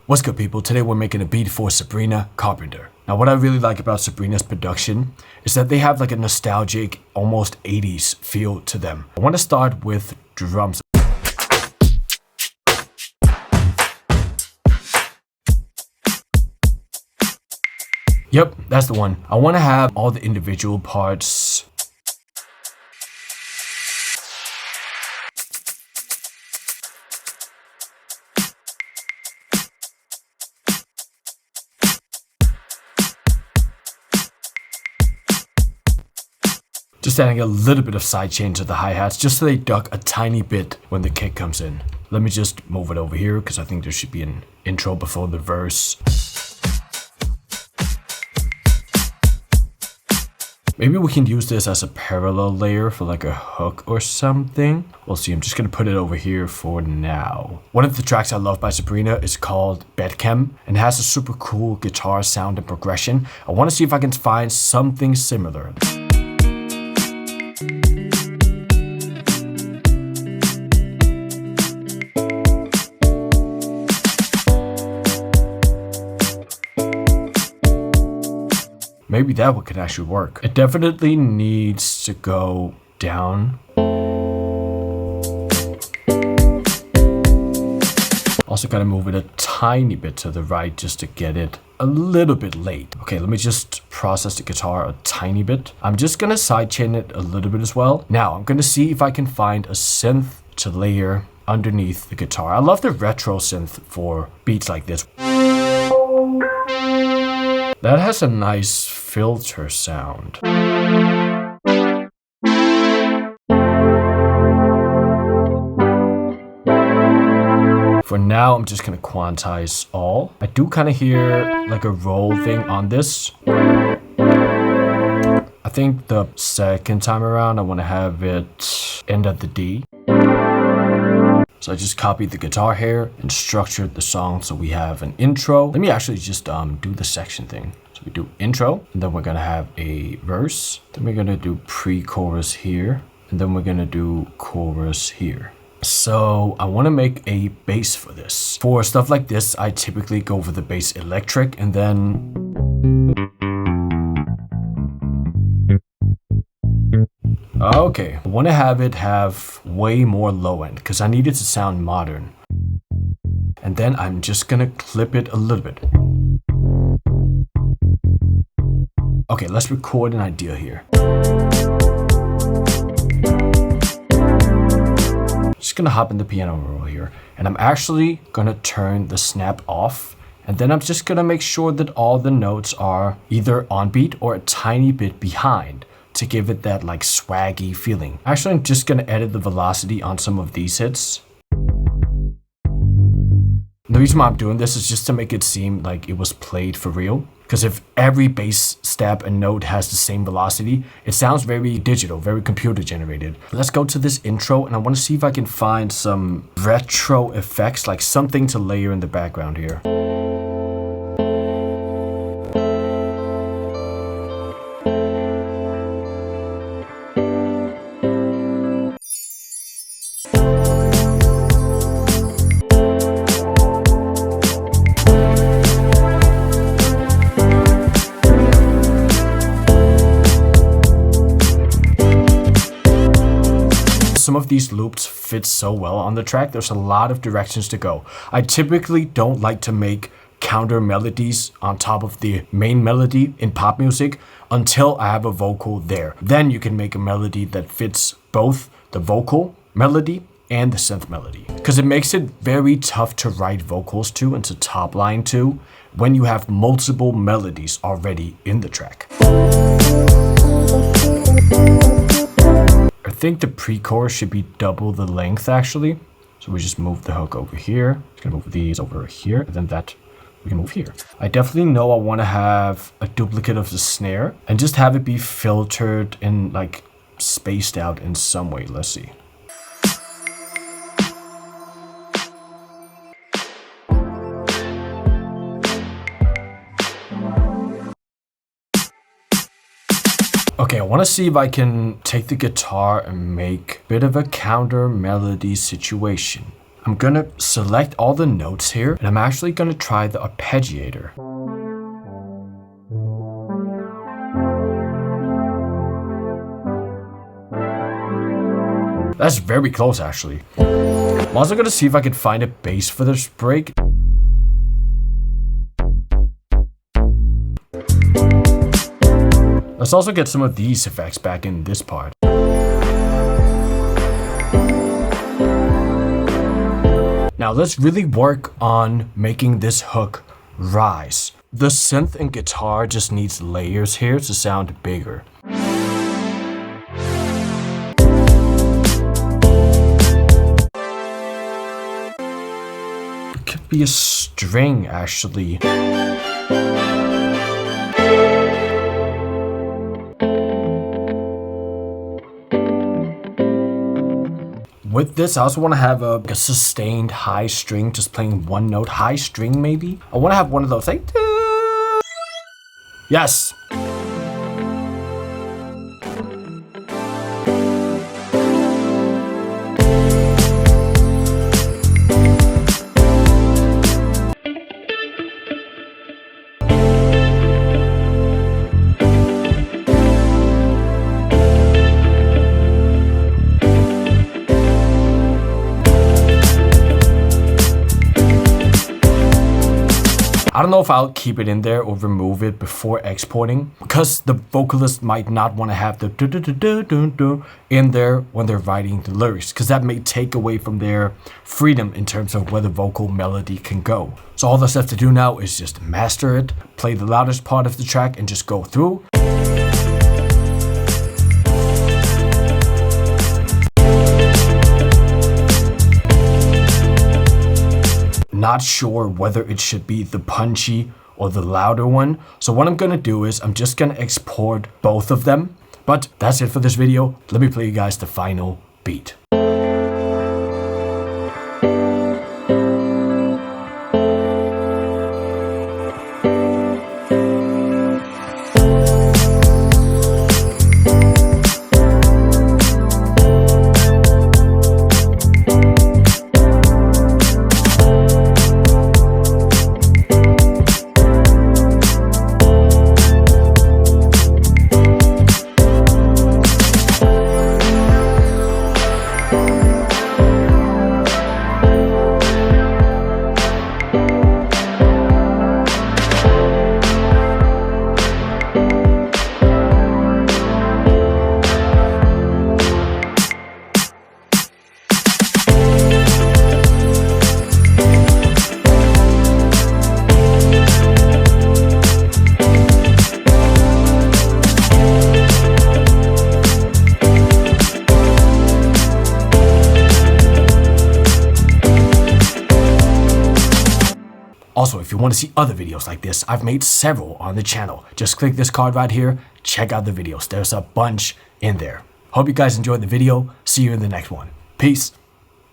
What's good, people? Today we're making a beat for Sabrina Carpenter. Now what I really like about Sabrina's production is that they have like a nostalgic, almost 80s feel to them. I want to start with drums. Yep, that's the one. I want to have all the individual parts. Just adding a little bit of sidechain to the hi-hats just so they duck a tiny bit when the kick comes in. Let me just move it over here because I think there should be an intro before the verse. Maybe we can use this as a parallel layer for like a hook or something. We'll see. I'm just going to put it over here for now. One of the tracks I love by Sabrina is called Bedchem and has a super cool guitar sound and progression. I want to see if I can find something similar. Maybe that one could actually work. It definitely needs to go down. Also gotta move it a tiny bit to the right just to get it a little bit late. Okay, let me just process the guitar a tiny bit. I'm just gonna sidechain it a little bit as well. Now I'm gonna see if I can find a synth to layer underneath the guitar. I love the retro synth for beats like this. That has a nice filter sound. For now, I'm just gonna quantize all. I do kind of hear like a roll thing on this. I think the second time around, I want to have it end at the D. So I just copied the guitar here and structured the song so we have an intro. Let me actually just do the section thing. So we do intro, and then we're gonna have a verse. Then we're gonna do pre-chorus here, and then we're gonna do chorus here. So I want to make a bass for this. For stuff like this, I typically go for the bass electric, and then okay, I want to have it have way more low end because I need it to sound modern. And then I'm just gonna clip it a little bit. Okay, let's record an idea here. Just gonna hop in the piano roll here, and I'm actually gonna turn the snap off. And then I'm just gonna make sure that all the notes are either on beat or a tiny bit behind to give it that like swaggy feeling. Actually, I'm just gonna edit the velocity on some of these hits. The reason why I'm doing this is just to make it seem like it was played for real. Because if every bass step and note has the same velocity, it sounds very digital, very computer generated. Let's go to this intro, and I want to see if I can find some retro effects, like something to layer in the background here. Some of these loops fit so well on the track. There's a lot of directions to go. I typically don't like to make counter melodies on top of the main melody in pop music until I have a vocal there. Then you can make a melody that fits both the vocal melody and the synth melody. Because it makes it very tough to write vocals to and to top line to when you have multiple melodies already in the track. I think the pre-chorus should be double the length actually. So we just move the hook over here. Just gonna move these over here, and then that we can move here. I definitely know I want to have a duplicate of the snare and just have it be filtered and like spaced out in some way. Let's see. Okay, I want to see if I can take the guitar and make a bit of a counter melody situation. I'm gonna select all the notes here, and I'm actually gonna try the arpeggiator. That's very close, actually. I'm also gonna see if I can find a bass for this break. Let's also get some of these effects back in this part. Now let's really work on making this hook rise. The synth and guitar just needs layers here to sound bigger. It could be a string, actually. With this, I also want to have a sustained high string, just playing one note. High string, maybe? I want to have one of those, like... Yes! I don't know if I'll keep it in there or remove it before exporting, because the vocalist might not want to have the do in there when they're writing the lyrics, because that may take away from their freedom in terms of where the vocal melody can go. So all that's left to do now is just master it, play the loudest part of the track, and just go through. Not sure whether it should be the punchy or the louder one. So what I'm gonna do is I'm just gonna export both of them. But that's it for this video. Let me play you guys the final beat. Also, if you want to see other videos like this, I've made several on the channel. Just click this card right here, check out the videos. There's a bunch in there. Hope you guys enjoyed the video. See you in the next one. Peace.